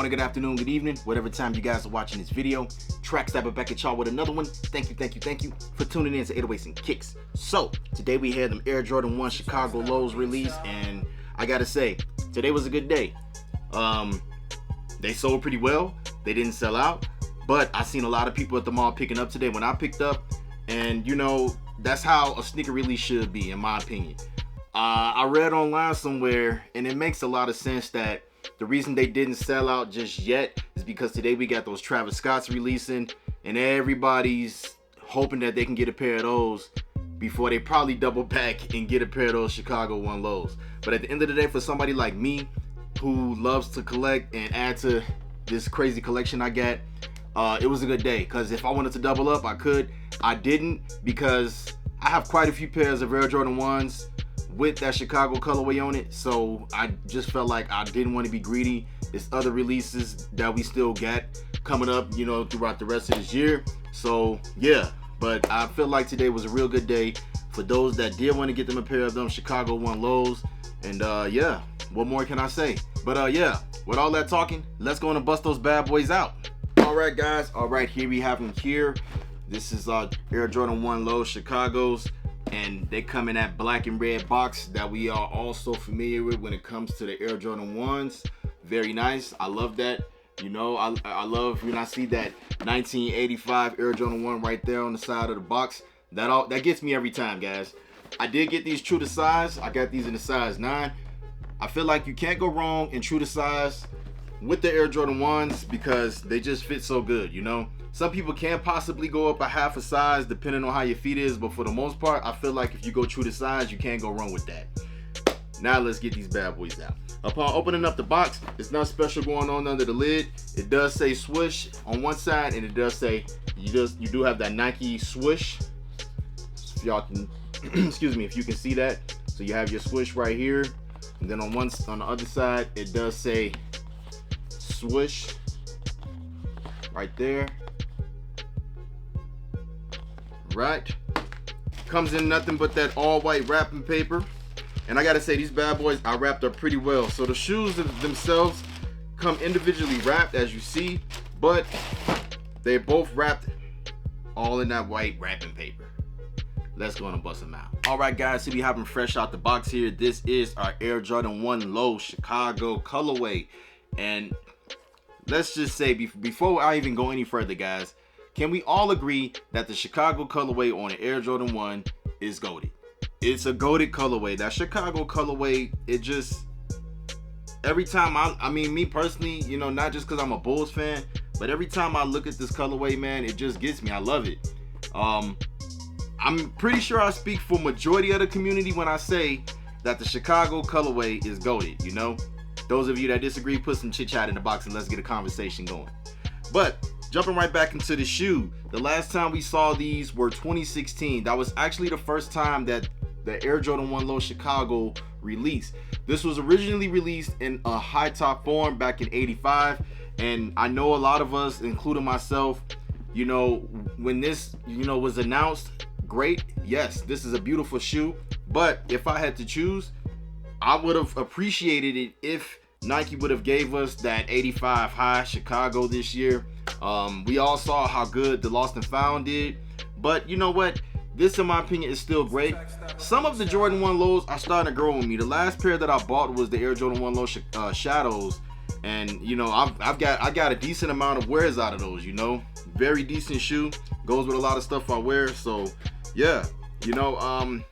morning, good afternoon, good evening, whatever time you guys are watching this video. Trackstabber back at y'all with another one. Thank you for tuning in to 808s and Kicks. So today we had them Air Jordan 1 Chicago Lows release, and I gotta say, today was a good day. They sold pretty well. They didn't sell out, but I seen a lot of people at the mall picking up today when I picked up, and you know, that's how a sneaker release should be, in my opinion. I read online somewhere, and it makes a lot of sense that the reason they didn't sell out just yet is because today we got those Travis Scotts releasing, and everybody's hoping that they can get a pair of those before they probably double back and get a pair of those Chicago 1 Lows. But at the end of the day, for somebody like me who loves to collect and add to this crazy collection I got, it was a good day, because if I wanted to double up, I could. I didn't, because I have quite a few pairs of Air Jordan 1s with that Chicago colorway on it, so I just felt like I didn't want to be greedy. There's other releases that we still got coming up, you know, throughout the rest of this year. So yeah, but I feel like today was a real good day for those that did want to get them a pair of them Chicago 1 Lows. And yeah, what more can I say? But yeah, with all that talking, let's go and bust those bad boys out. All right, guys. All right, here we have them here. This is Air Jordan 1 Lows Chicago's, and they come in that black and red box that we are also familiar with when it comes to the Air Jordan 1s. Very nice. I love that. You know, I love when I see that 1985 Air Jordan 1 right there on the side of the box. That gets me every time, guys. I did get these true to size. I got these in the size 9. I feel like you can't go wrong in true to size with the Air Jordan 1s because they just fit so good, you know. Some people can possibly go up a half a size depending on how your feet is, but for the most part, I feel like if you go true to size, you can't go wrong with that. Now let's get these bad boys out. Upon opening up the box, it's not special going on under the lid. It does say swoosh on one side, and it does say you do have that Nike swoosh. If y'all can excuse me, if you can see that. So you have your swoosh right here, and then on the other side, it does say swoosh right there. Right, comes in nothing but that all white wrapping paper, and I gotta say, these bad boys are wrapped up pretty well. So the shoes themselves come individually wrapped, as you see, but they're both wrapped all in that white wrapping paper. Let's go and bust them out. All right, guys, so we have them fresh out the box here. This is our Air Jordan 1 Low Chicago colorway, and let's just say, before I even go any further, guys, can we all agree that the Chicago colorway on the Air Jordan 1 is goated? It's a goated colorway. That Chicago colorway, it just, every time I mean, me personally, you know, not just because I'm a Bulls fan, but every time I look at this colorway, man, it just gets me. I love it. I'm pretty sure I speak for majority of the community when I say that the Chicago colorway is goated, you know? Those of you that disagree, put some chit chat in the box and let's get a conversation going. But jumping right back into the shoe, the last time we saw these were 2016. That was actually the first time that the Air Jordan 1 Low Chicago released. This was originally released in a high top form back in '85, and I know a lot of us, including myself, you know, when this, you know, was announced, great, yes, this is a beautiful shoe, but if I had to choose, I would have appreciated it if Nike would have gave us that 85 high Chicago this year. We all saw how good the Lost and Found did, but you know what? This, in my opinion, is still great. Some of the Jordan 1 Lows are starting to grow on me. The last pair that I bought was the Air Jordan 1 Low Shadows, and you know, I got a decent amount of wears out of those. You know, very decent shoe, goes with a lot of stuff I wear. So yeah, you know,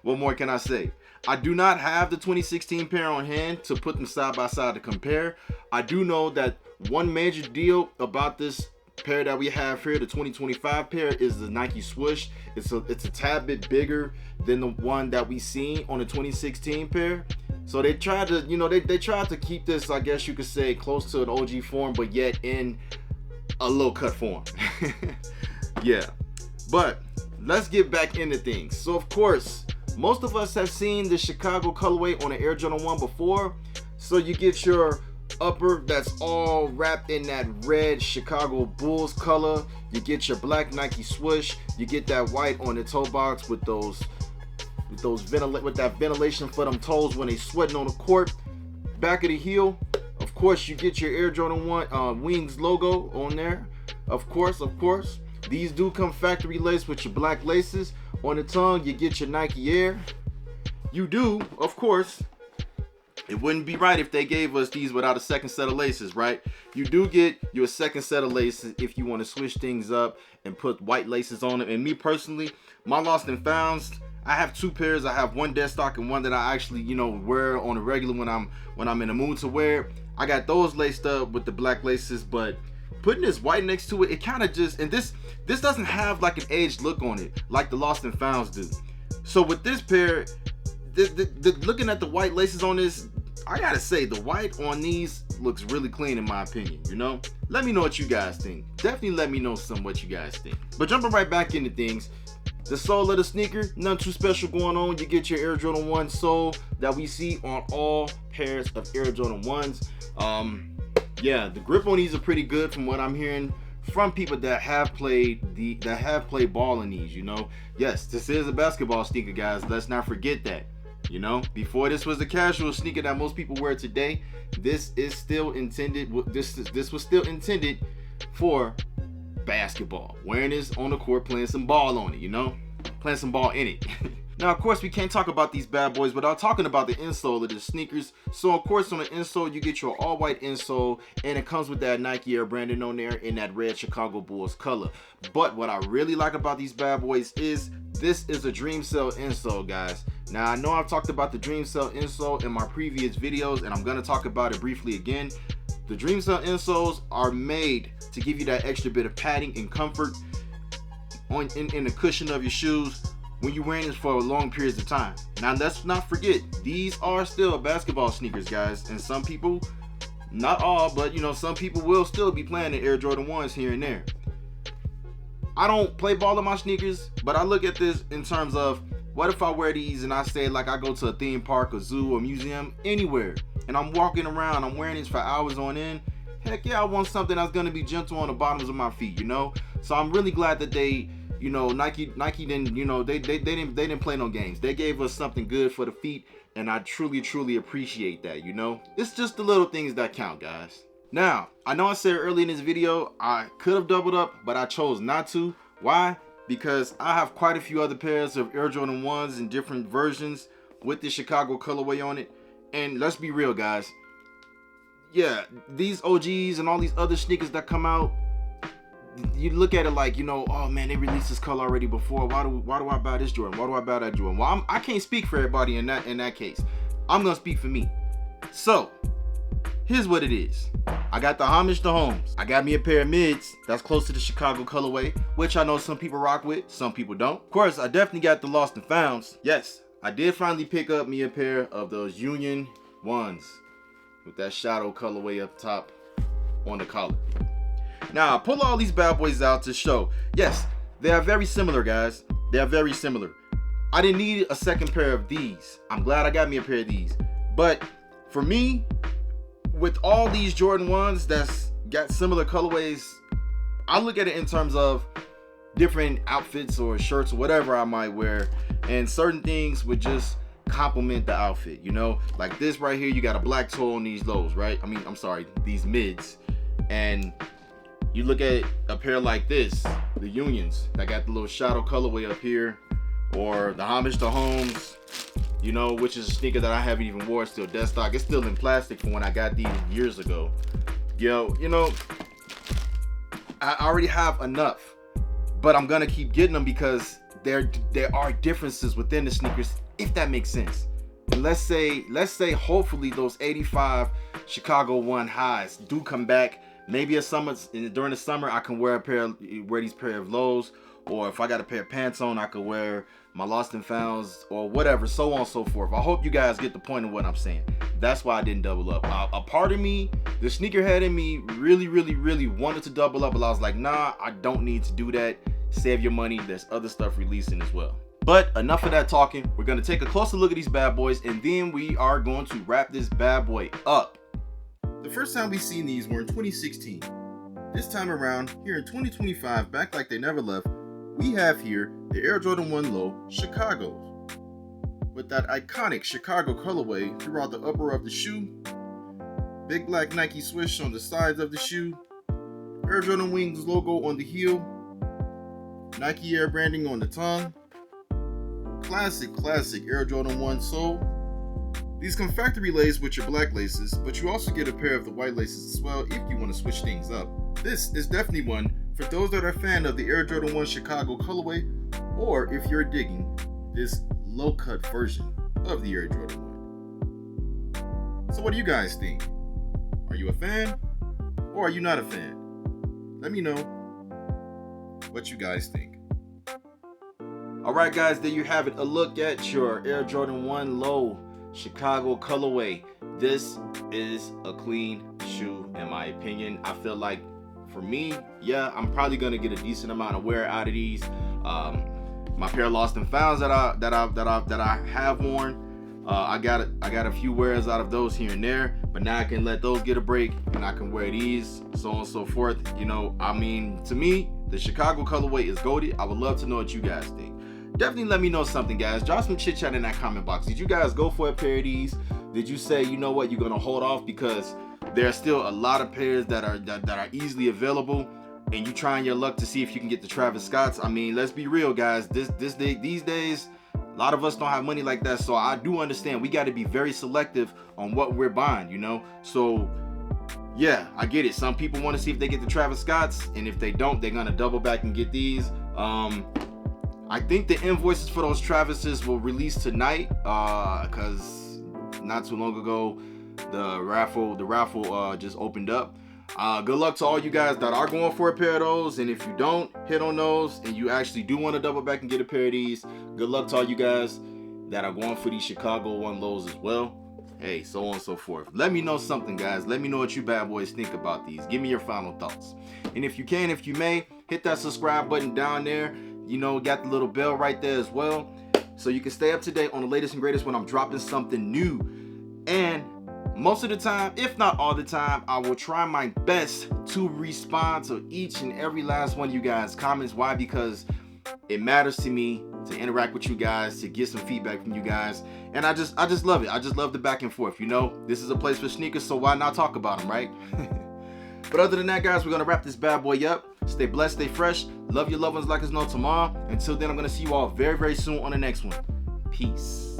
what more can I say? I do not have the 2016 pair on hand to put them side by side to compare. I do know that one major deal about this pair that we have here, the 2025 pair, is the Nike swoosh. It's a tad bit bigger than the one that we seen on the 2016 pair. So they tried to, you know, they tried to keep this, I guess you could say, close to an OG form, but yet in a low cut form. Yeah, but let's get back into things. So of course, most of us have seen the Chicago colorway on the Air Jordan 1 before. So you get your upper that's all wrapped in that red Chicago Bulls color. You get your black Nike swoosh. You get that white on the toe box with that ventilation for them toes when they sweating on the court. Back of the heel, Of course, you get your Air Jordan 1 Wings logo on there. Of course. These do come factory laced with your black laces. On the tongue, you get your Nike Air. You do, of course. It wouldn't be right if they gave us these without a second set of laces, right? You do get your second set of laces if you want to switch things up and put white laces on them. And me personally, my Lost and Founds, I have 2 pairs. I have one dead stock and one that I actually, wear on a regular when I'm in the mood to wear it. I got those laced up with the black laces, but putting this white next to it, it kind of just, and this doesn't have like an aged look on it like the Lost and Founds do. So with this pair, looking at the white laces on this, I gotta say the white on these looks really clean in my opinion. Let me know what you guys think. Definitely let me know what you guys think. But jumping right back into things, the sole of the sneaker, nothing too special going on. You get your Air Jordan 1 sole that we see on all pairs of Air Jordan 1s. Yeah, the grip on these are pretty good from what I'm hearing from people that have played ball in these. Yes, this is a basketball sneaker, guys. Let's not forget that. Before this was the casual sneaker that most people wear today, this is still intended. This was still intended for basketball. Wearing this on the court, playing some ball on it. Playing some ball in it. Now, of course, we can't talk about these bad boys without talking about the insole of the sneakers. So, of course, on the insole, you get your all-white insole, and it comes with that Nike Air branding on there in that red Chicago Bulls color. But what I really like about these bad boys is this is a Dream Cell insole, guys. Now, I know I've talked about the Dream Cell insole in my previous videos, and I'm going to talk about it briefly again. The Dream Cell insoles are made to give you that extra bit of padding and comfort in the cushion of your shoes when you're wearing this for long periods of time. Now, let's not forget, these are still basketball sneakers, guys, and some people, not all, but some people will still be playing the Air Jordan 1s here and there. I don't play ball in my sneakers, but I look at this in terms of, what if I wear these and I say, like, I go to a theme park, a zoo, a museum, anywhere, and I'm walking around, I'm wearing these for hours on end. Heck yeah, I want something that's gonna be gentle on the bottoms of my feet, So I'm really glad that they, Nike didn't, they didn't play no games. They gave us something good for the feet, and I truly appreciate that. It's just the little things that count, guys. Now, I know I said earlier in this video I could have doubled up, but I chose not to. Why? Because I have quite a few other pairs of Air Jordan 1s in different versions with the Chicago colorway on it. And let's be real, guys. Yeah, these OGs and all these other sneakers that come out, you look at it like, oh man, they released this color already before. Why do I buy this Jordan? Why do I buy that Jordan? Well, I can't speak for everybody in that case. I'm gonna speak for me. So here's what it is. I got the homage to Holmes. I got me a pair of mids that's close to the Chicago colorway, which I know some people rock with, some people don't. Of course, I definitely got the Lost and Founds. Yes, I did finally pick up me a pair of those Union 1s with that shadow colorway up top on the collar. Now, I pull all these bad boys out to show, yes, they are very similar, guys. They are very similar. I didn't need a second pair of these. I'm glad I got me a pair of these. But for me, with all these Jordan 1s that's got similar colorways, I look at it in terms of different outfits or shirts or whatever I might wear, and certain things would just complement the outfit, like this right here. You got a black toe on these lows, right? I'm sorry, these mids. And you look at a pair like this, the Unions that got the little shadow colorway up here, or the homage to Holmes, which is a sneaker that I haven't even worn, still dead stock. It's still in plastic from when I got these years ago. I already have enough, but I'm gonna keep getting them because there are differences within the sneakers, if that makes sense. And let's say hopefully those 85 Chicago 1 highs do come back. Maybe during the summer I can wear these pair of lows, or if I got a pair of pants on, I could wear my Lost and Founds or whatever, so on and so forth. I hope you guys get the point of what I'm saying. That's why I didn't double up. A part of me, the sneakerhead in me, really wanted to double up, but I was like, nah, I don't need to do that. Save your money. There's other stuff releasing as well. But enough of that talking. We're going to take a closer look at these bad boys, and then we are going to wrap this bad boy up. The first time we seen these were in 2016. This time around, here in 2025, back like they never left, we have here the Air Jordan 1 Low Chicago, with that iconic Chicago colorway throughout the upper of the shoe. big black Nike swoosh on the sides of the shoe, Air Jordan Wings logo on the heel, Nike Air branding on the tongue, classic Air Jordan 1 sole. These come factory laced with your black laces, but you also get a pair of the white laces as well if you want to switch things up. This is definitely one for those that are a fan of the Air Jordan 1 Chicago colorway, or if you're digging this low-cut version of the Air Jordan 1. So what do you guys think? Are you a fan, or are you not a fan? Let me know what you guys think. Alright guys, there you have it. A look at your Air Jordan 1 Low Chicago colorway. This is a clean shoe in my opinion. I feel like for me, yeah, I'm probably gonna get a decent amount of wear out of these. My pair of lost and founds that I have worn, I got a few wears out of those here and there, but now I can let those get a break and I can wear these, so on and so forth. You know, I mean, to me, the Chicago colorway is goated. I would love to know what you guys think. Definitely let me know something, guys. Drop some chit chat in that comment box. Did you guys go for a pair of these? Did you say, you know what, you're gonna hold off because there are still a lot of pairs that are easily available, and you trying your luck to see if you can get the Travis Scotts? I mean, let's be real, guys. These days, a lot of us don't have money like that, so I do understand we got to be very selective on what we're buying, you know. So yeah, I get it. Some people want to see if they get the Travis Scotts, and if they don't, they're gonna double back and get these. I think the invoices for those Travises will release tonight, because not too long ago the raffle just opened up. Good luck to all you guys that are going for a pair of those, and if you don't hit on those and you actually do want to double back and get a pair of these, good luck to all you guys that are going for these Chicago 1 lows as well. Hey, so on and so forth. Let me know something, guys. Let me know what you bad boys think about these. Give me your final thoughts, and if you may, hit that subscribe button down there. You know, got the little bell right there as well, so you can stay up to date on the latest and greatest when I'm dropping something new. And most of the time, if not all the time, I will try my best to respond to each and every last one of you guys' comments. Why? Because it matters to me to interact with you guys, to get some feedback from you guys, and I just love it. I just love the back and forth. You know, this is a place for sneakers, so why not talk about them, right? But other than that, guys, we're gonna wrap this bad boy up. Stay blessed, stay fresh, love your loved ones like there's no tomorrow. Until then, I'm gonna see you all very, very soon on the next one. Peace.